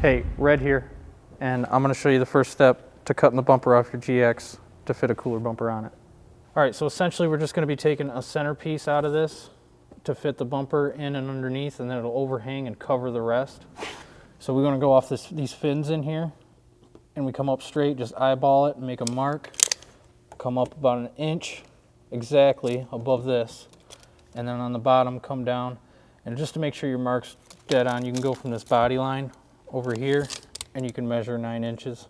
Hey, Red here, and I'm going to show you the first step to cutting the bumper off your GX to fit a cooler bumper on it. All right, so essentially we're just going to be taking a centerpiece out of this to fit the bumper in and underneath, and then it'll overhang and cover the rest. So we're going to go off these fins in here, and we come up straight, just eyeball it and make a mark. Come up about an inch exactly above this, and then on the bottom come down, and just to make sure your mark's dead on, you can go from this body line over here and you can measure 9 inches,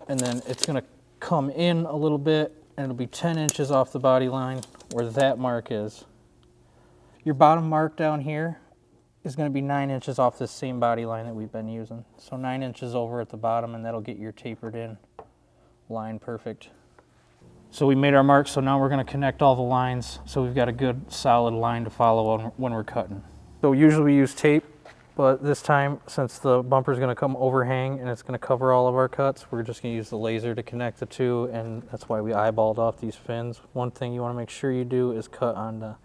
and then it's going to come in a little bit and it'll be 10 inches off the body line where that mark is. Your bottom mark down here is going to be 9 inches off this same body line that we've been using, so 9 inches over at the bottom, and that'll get your tapered in line perfect. So we made our mark, so now we're going to connect all the lines so we've got a good solid line to follow when we're cutting. So usually we use tape, but this time, since the bumper is going to come overhang and it's going to cover all of our cuts, we're just going to use the laser to connect the two, and that's why we eyeballed off these fins. One thing you want to make sure you do is cut on the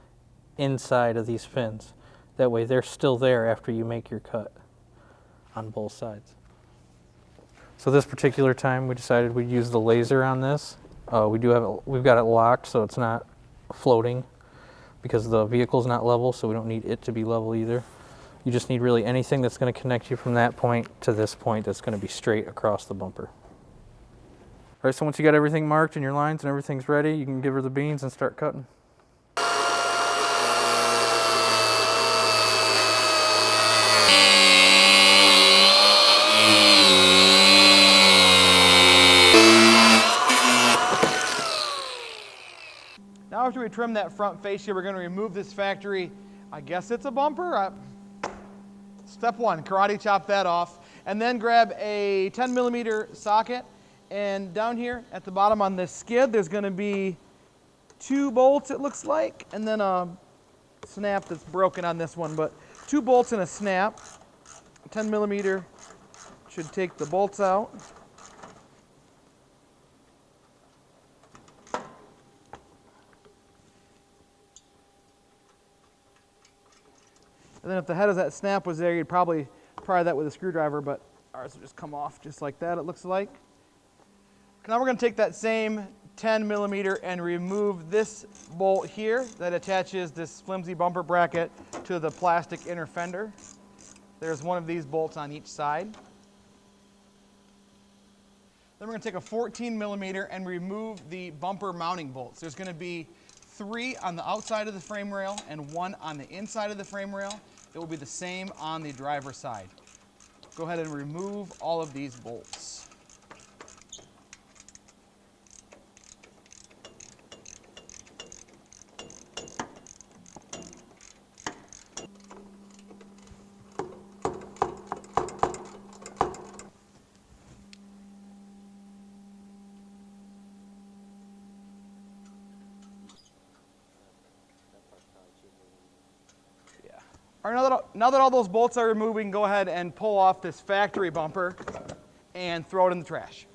inside of these fins. That way they're still there after you make your cut on both sides. So this particular time we decided we'd use the laser on this. We've got it locked so it's not floating because the vehicle's not level, so we don't need it to be level either. You just need really anything that's going to connect you from that point to this point that's going to be straight across the bumper. All right, so once you got everything marked and your lines and everything's ready, you can give her the beans and start cutting. Now after we trim that front fascia, we're going to remove this factory, I guess it's a bumper. Step one, karate chop that off, and then grab a 10mm socket, and down here at the bottom on this skid there's going to be 2 bolts, it looks like, and then a snap that's broken on this one, but 2 bolts and a snap. 10mm should take the bolts out. And then if the head of that snap was there, you'd probably pry that with a screwdriver, but ours will just come off just like that, it looks like. Now we're going to take that same 10mm and remove this bolt here that attaches this flimsy bumper bracket to the plastic inner fender. There's one of these bolts on each side. Then we're going to take a 14mm and remove the bumper mounting bolts. There's going to be 3 on the outside of the frame rail and 1 on the inside of the frame rail. It will be the same on the driver's side. Go ahead and remove all of these bolts. All right, now that all those bolts are removed, we can go ahead and pull off this factory bumper and throw it in the trash.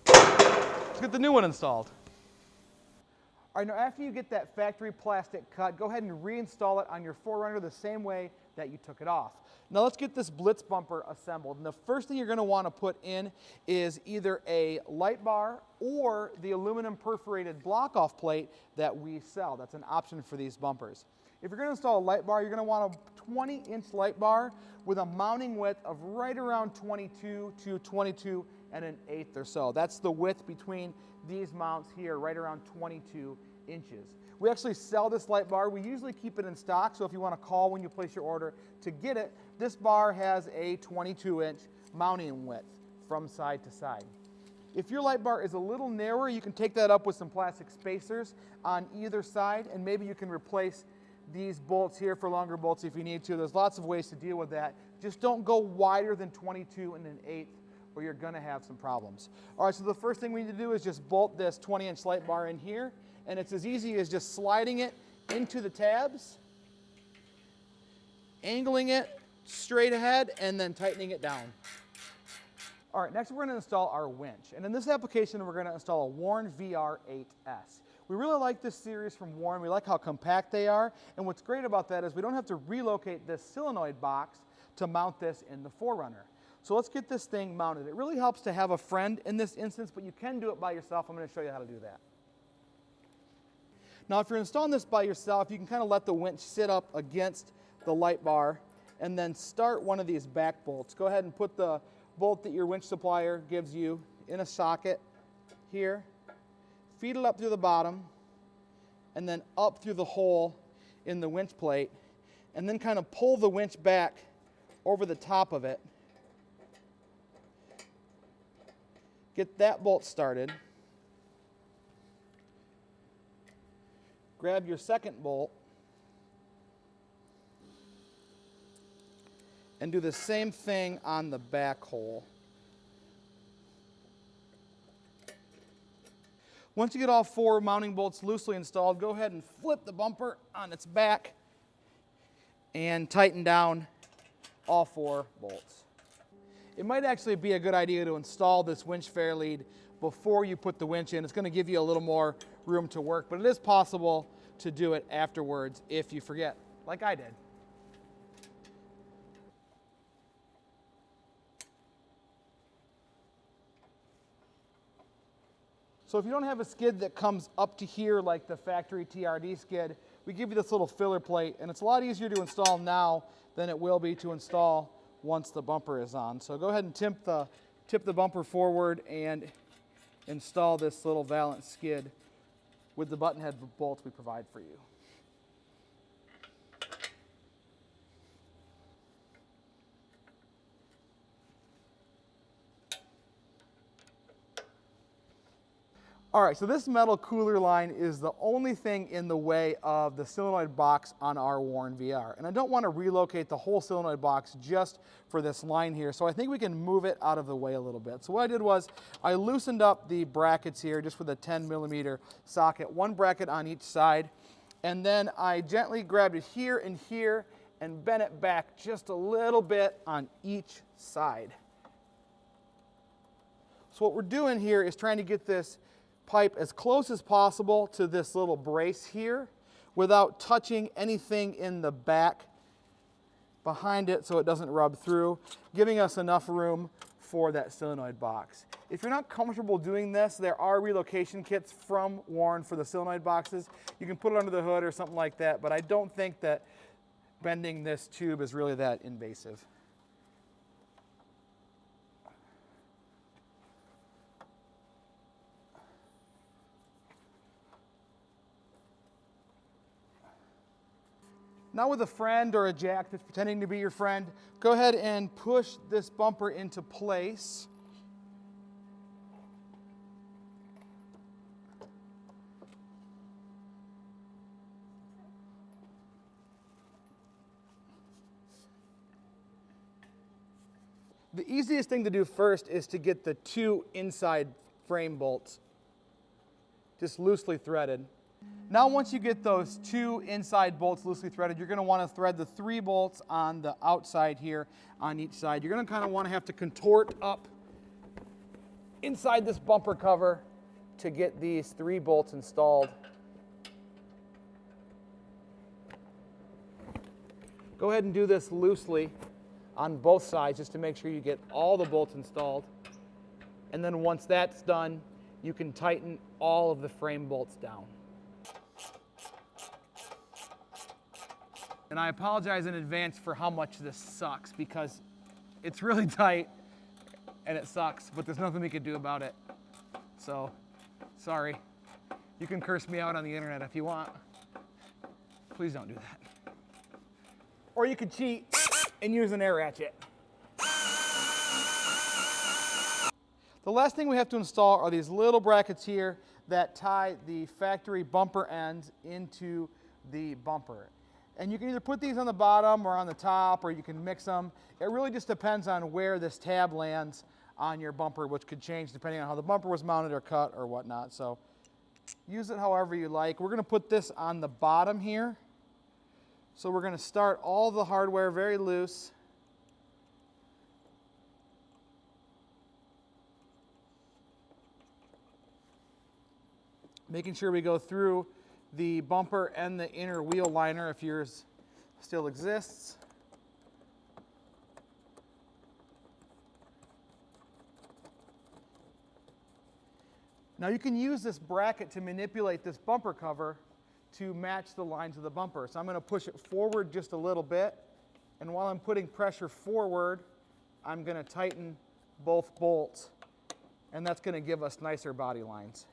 Let's get the new one installed. All right, now after you get that factory plastic cut, go ahead and reinstall it on your 4Runner the same way that you took it off. Now let's get this Blitz bumper assembled. And the first thing you're going to want to put in is either a light bar or the aluminum perforated block-off plate that we sell. That's an option for these bumpers. If you're going to install a light bar, you're going to want a 20-inch light bar with a mounting width of right around 22 to 22 1/8 or so. That's the width between these mounts here, right around 22 inches. We actually sell this light bar. We usually keep it in stock, so if you want to call when you place your order to get it, this bar has a 22-inch mounting width from side to side. If your light bar is a little narrower, you can take that up with some plastic spacers on either side, and maybe you can replace these bolts here for longer bolts if you need to. There's lots of ways to deal with that. Just don't go wider than 22 1/8 or you're going to have some problems. All right, so the first thing we need to do is just bolt this 20-inch light bar in here, and it's as easy as just sliding it into the tabs, angling it straight ahead, and then tightening it down. All right, next we're going to install our winch. And in this application, we're going to install a Warn VR8S. We really like this series from Warn. We like how compact they are. And what's great about that is we don't have to relocate this solenoid box to mount this in the 4Runner. So let's get this thing mounted. It really helps to have a friend in this instance, but you can do it by yourself. I'm going to show you how to do that. Now, if you're installing this by yourself, you can kind of let the winch sit up against the light bar and then start one of these back bolts. Go ahead and put the bolt that your winch supplier gives you in a socket here. Feed it up through the bottom and then up through the hole in the winch plate, and then kind of pull the winch back over the top of it. Get that bolt started. Grab your second bolt and do the same thing on the back hole. Once you get all 4 mounting bolts loosely installed, go ahead and flip the bumper on its back and tighten down all 4 bolts. It might actually be a good idea to install this winch fair lead before you put the winch in. It's going to give you a little more room to work, but it is possible to do it afterwards if you forget, like I did. So if you don't have a skid that comes up to here like the factory TRD skid, we give you this little filler plate, and it's a lot easier to install now than it will be to install once the bumper is on. So go ahead and tip the bumper forward and install this little Valance skid with the button head bolts we provide for you. All right, so this metal cooler line is the only thing in the way of the solenoid box on our Warn VR. And I don't want to relocate the whole solenoid box just for this line here, so I think we can move it out of the way a little bit. So what I did was I loosened up the brackets here just with a 10mm socket, 1 bracket on each side, and then I gently grabbed it here and bent it back just a little bit on each side. So what we're doing here is trying to get this pipe as close as possible to this little brace here without touching anything in the back behind it so it doesn't rub through, giving us enough room for that solenoid box. If you're not comfortable doing this, there are relocation kits from Warn for the solenoid boxes. You can put it under the hood or something like that, but I don't think that bending this tube is really that invasive. Now with a friend or a jack that's pretending to be your friend, go ahead and push this bumper into place. The easiest thing to do first is to get the 2 inside frame bolts just loosely threaded. Now once you get those 2 inside bolts loosely threaded, you're going to want to thread the 3 bolts on the outside here on each side. You're going to kind of want to have to contort up inside this bumper cover to get these 3 bolts installed. Go ahead and do this loosely on both sides just to make sure you get all the bolts installed. And then once that's done, you can tighten all of the frame bolts down. And I apologize in advance for how much this sucks because it's really tight and it sucks, but there's nothing we can do about it. So, sorry. You can curse me out on the internet if you want. Please don't do that. Or you could cheat and use an air ratchet. The last thing we have to install are these little brackets here that tie the factory bumper ends into the bumper. And you can either put these on the bottom or on the top, or you can mix them. It really just depends on where this tab lands on your bumper, which could change depending on how the bumper was mounted or cut or whatnot. So use it however you like. We're going to put this on the bottom here. So we're going to start all the hardware very loose. Making sure we go through the bumper and the inner wheel liner if yours still exists. Now you can use this bracket to manipulate this bumper cover to match the lines of the bumper. So I'm going to push it forward just a little bit, and while I'm putting pressure forward, I'm going to tighten both bolts, and that's going to give us nicer body lines.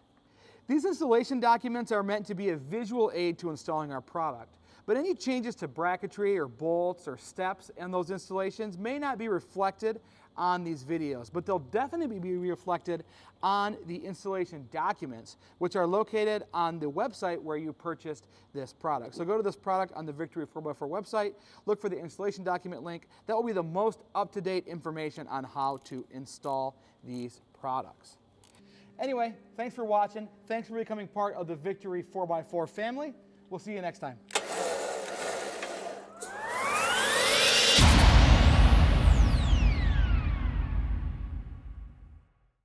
These installation documents are meant to be a visual aid to installing our product, but any changes to bracketry or bolts or steps in those installations may not be reflected on these videos, but they'll definitely be reflected on the installation documents, which are located on the website where you purchased this product. So go to this product on the Victory 4x4 website, look for the installation document link. That will be the most up-to-date information on how to install these products. Anyway, thanks for watching. Thanks for becoming part of the Victory 4x4 family. We'll see you next time.